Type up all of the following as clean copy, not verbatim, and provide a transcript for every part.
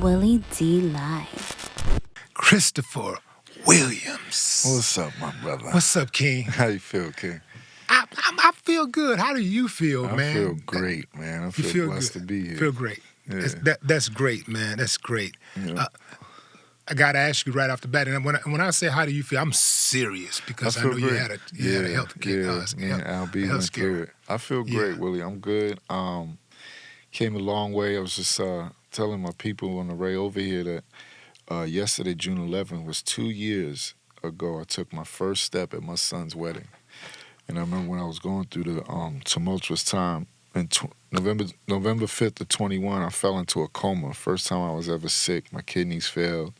Willie D Live. Christopher Williams. What's up, my brother? What's up, King? How you feel, King? I feel good. How do you feel, man? I feel great, man. I feel blessed good. to be here. Feel great. Yeah. That's great, man. That's great. Yeah. I got to ask you right off the bat, and when I say how do you feel, I'm serious because I know you had a health care. Me and Al B went through it. I feel great, Willie. I'm good. Came a long way. I was just telling my people on the way over here that yesterday, June 11th, was 2 years ago. I took my first step at my son's wedding. And I remember when I was going through the tumultuous time, in November 5th of 21, I fell into a coma. First time I was ever sick. My kidneys failed.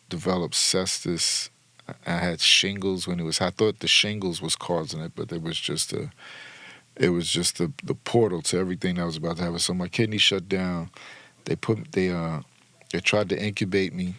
Developed cystis. I had shingles when I thought the shingles was causing it, but it was just the portal to everything that was about to happen. So my kidney shut down. They tried to incubate me,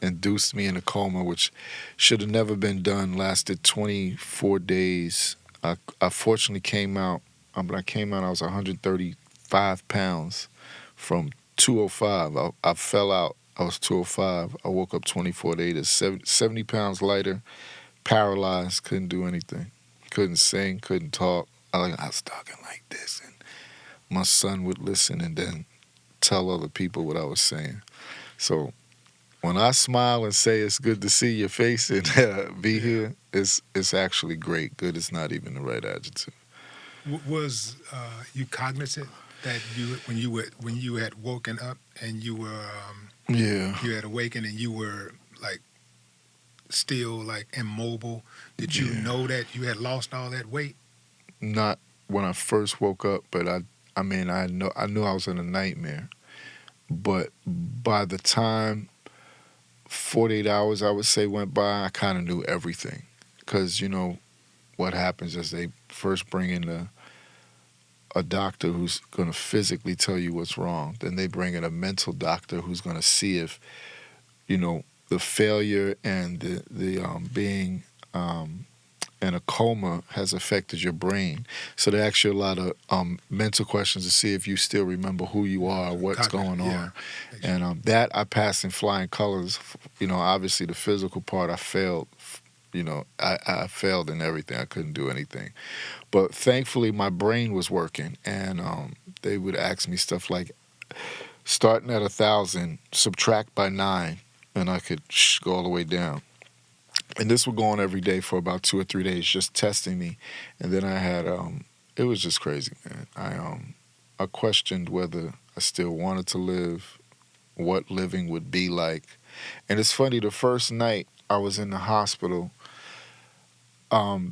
induced me in a coma, which should have never been done. Lasted 24 days. I fortunately came out. When I came out, I was 135 pounds from 205. I fell out. I was 205. I woke up 24 days, 70 pounds lighter, paralyzed, couldn't do anything. Couldn't sing, couldn't talk. I was talking like this, and my son would listen and then tell other people what I was saying. So when I smile and say it's good to see your face and be here, it's actually great. Good is not even the right adjective. Was you cognizant that when you had woken up and you were you had awakened and you were like still like immobile? Did you know that you had lost all that weight? Not when I first woke up, but I knew I was in a nightmare. But by the time 48 hours, I would say, went by, I kind of knew everything. Because, what happens is they first bring in a doctor who's going to physically tell you what's wrong. Then they bring in a mental doctor who's going to see if, the failure and the being in a coma has affected your brain. So they ask you a lot of mental questions to see if you still remember who you are, what's going on. And that I passed in flying colors. Obviously the physical part I failed. I failed in everything. I couldn't do anything. But thankfully my brain was working, and they would ask me stuff like, starting at 1,000, subtract by 9, and I could go all the way down. And this would go on every day for about 2 or 3 days, just testing me. And then I had, it was just crazy, man. I questioned whether I still wanted to live, what living would be like. And it's funny, the first night I was in the hospital,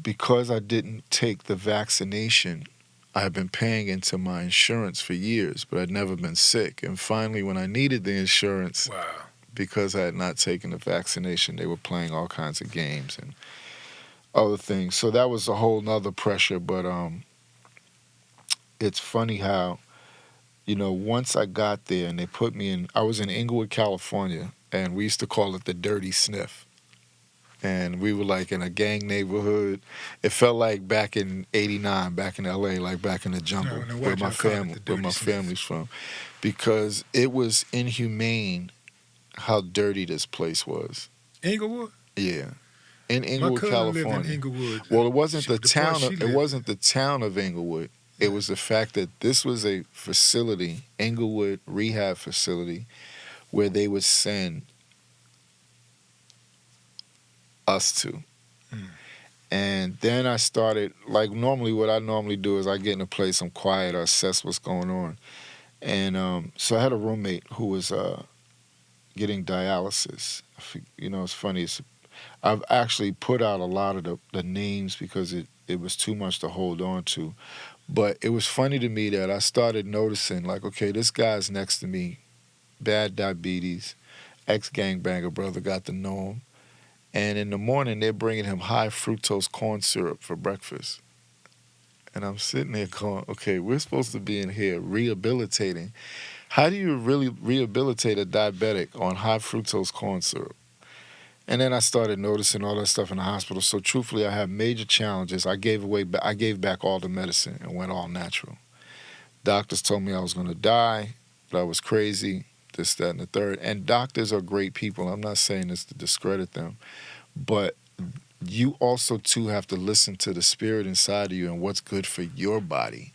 because I didn't take the vaccination, I had been paying into my insurance for years, but I'd never been sick. And finally, when I needed the insurance, because I had not taken the vaccination, they were playing all kinds of games and other things. So that was a whole nother pressure. But it's funny how, once I got there and they put me in, I was in Inglewood, California, and we used to call it the Dirty Sniff. And we were like in a gang neighborhood. It felt like back in '89, back in LA, like back in the jungle, where my family's from. Because it was inhumane how dirty this place was. Inglewood? Yeah. In Inglewood, California. Lived in Inglewood. Well, it wasn't the town of Inglewood. It was the fact that this was a facility, Inglewood Rehab Facility, where they would send us to. And then I started, like normally what I normally do is I get in a place, I'm quiet, I assess what's going on. And so I had a roommate who was getting dialysis. It's funny. I've actually put out a lot of the names because it was too much to hold on to. But it was funny to me that I started noticing, like, okay, this guy's next to me, bad diabetes, ex-gangbanger brother, got to know him. And in the morning, they're bringing him high fructose corn syrup for breakfast. And I'm sitting there going, okay, we're supposed to be in here rehabilitating. How do you really rehabilitate a diabetic on high fructose corn syrup? And then I started noticing all that stuff in the hospital. So truthfully, I had major challenges. I gave back all the medicine and went all natural. Doctors told me I was going to die. that I was crazy, this, that, and the third. And doctors are great people. I'm not saying this to discredit them, but you also too have to listen to the spirit inside of you and what's good for your body.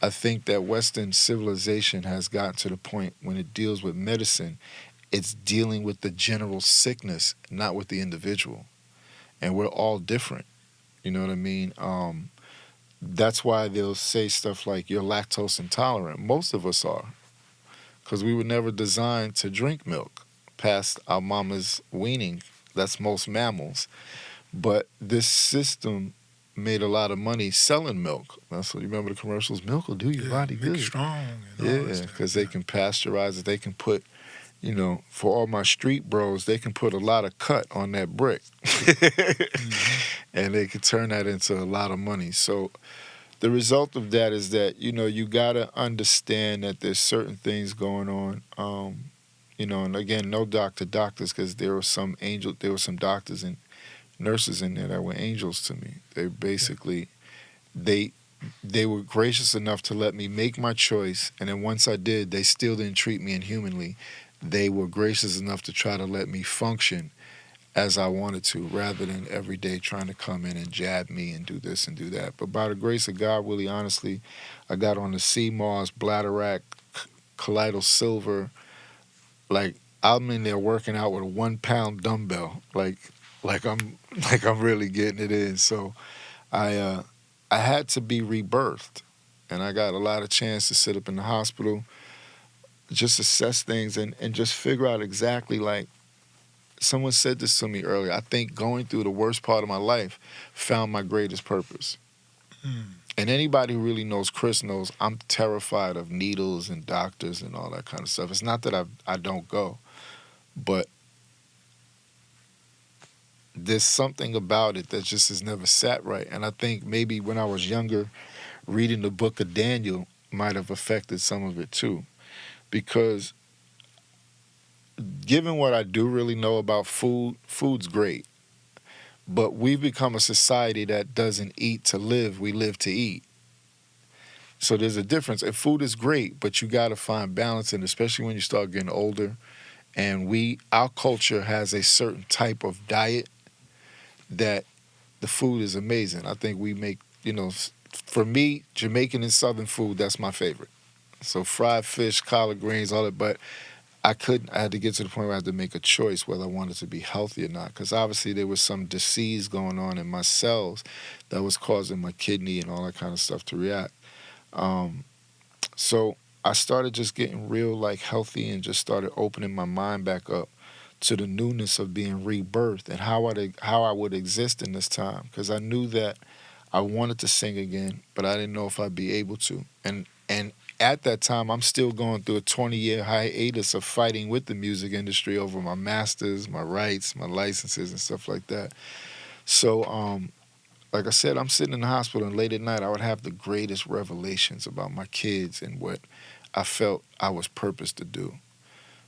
I think that Western civilization has gotten to the point when it deals with medicine, it's dealing with the general sickness, not with the individual. And we're all different. You know what I mean? That's why they'll say stuff like you're lactose intolerant. Most of us are, because we were never designed to drink milk past our mama's weaning. That's most mammals. But this system made a lot of money selling milk. That's what you remember the commercials. Milk will do your body make good. it strong. And all that Yeah, stuff. because they can pasteurize it. They can put, for all my street bros, they can put a lot of cut on that brick. And they can turn that into a lot of money. So the result of that is that, you got to understand that there's certain things going on. And again, no doctors, because there were some doctors and nurses in there that were angels to me. They basically, they were gracious enough to let me make my choice, and then once I did, they still didn't treat me inhumanly. They were gracious enough to try to let me function as I wanted to, rather than every day trying to come in and jab me and do this and do that. But by the grace of God, really honestly, I got on the CMARS, Bladerac, Colloidal Silver. Like, I'm in there working out with a 1 pound dumbbell. Like I'm really getting it in. So I had to be rebirthed, and I got a lot of chance to sit up in the hospital, just assess things and just figure out exactly, like someone said this to me earlier. I think going through the worst part of my life found my greatest purpose. And anybody who really knows Chris knows I'm terrified of needles and doctors and all that kind of stuff. It's not that I don't go, but there's something about it that just has never sat right. And I think maybe when I was younger, reading the book of Daniel might have affected some of it too. Because given what I do really know about food, food's great. But we've become a society that doesn't eat to live, we live to eat. So there's a difference. And food is great, but you got to find balance in it, especially when you start getting older. And our culture has a certain type of diet that the food is amazing. I think we make, for me, Jamaican and Southern food, that's my favorite. So fried fish, collard greens, all that. But I had to get to the point where I had to make a choice whether I wanted to be healthy or not. Because obviously there was some disease going on in my cells that was causing my kidney and all that kind of stuff to react. So I started just getting real healthy and just started opening my mind back up to the newness of being rebirthed and how I would exist in this time. Because I knew that I wanted to sing again, but I didn't know if I'd be able to. And at that time, I'm still going through a 20-year hiatus of fighting with the music industry over my masters, my rights, my licenses, and stuff like that. So, like I said, I'm sitting in the hospital, and late at night, I would have the greatest revelations about my kids and what I felt I was purposed to do.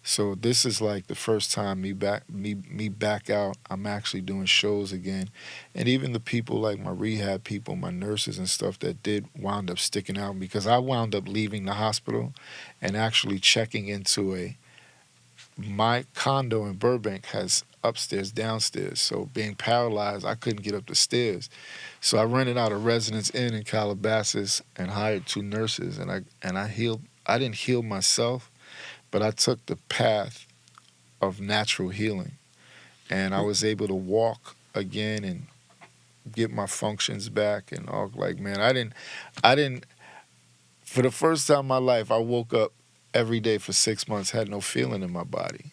So this is like the first time me back out. I'm actually doing shows again. And even the people like my rehab people, my nurses and stuff that did wound up sticking out, because I wound up leaving the hospital and actually checking into my condo in Burbank has upstairs, downstairs. So being paralyzed, I couldn't get up the stairs. So I rented out a residence inn in Calabasas and hired 2 nurses, and I healed. I didn't heal myself, but I took the path of natural healing, and I was able to walk again and get my functions back and all. Man, I didn't. For the first time in my life, I woke up every day for 6 months, had no feeling in my body.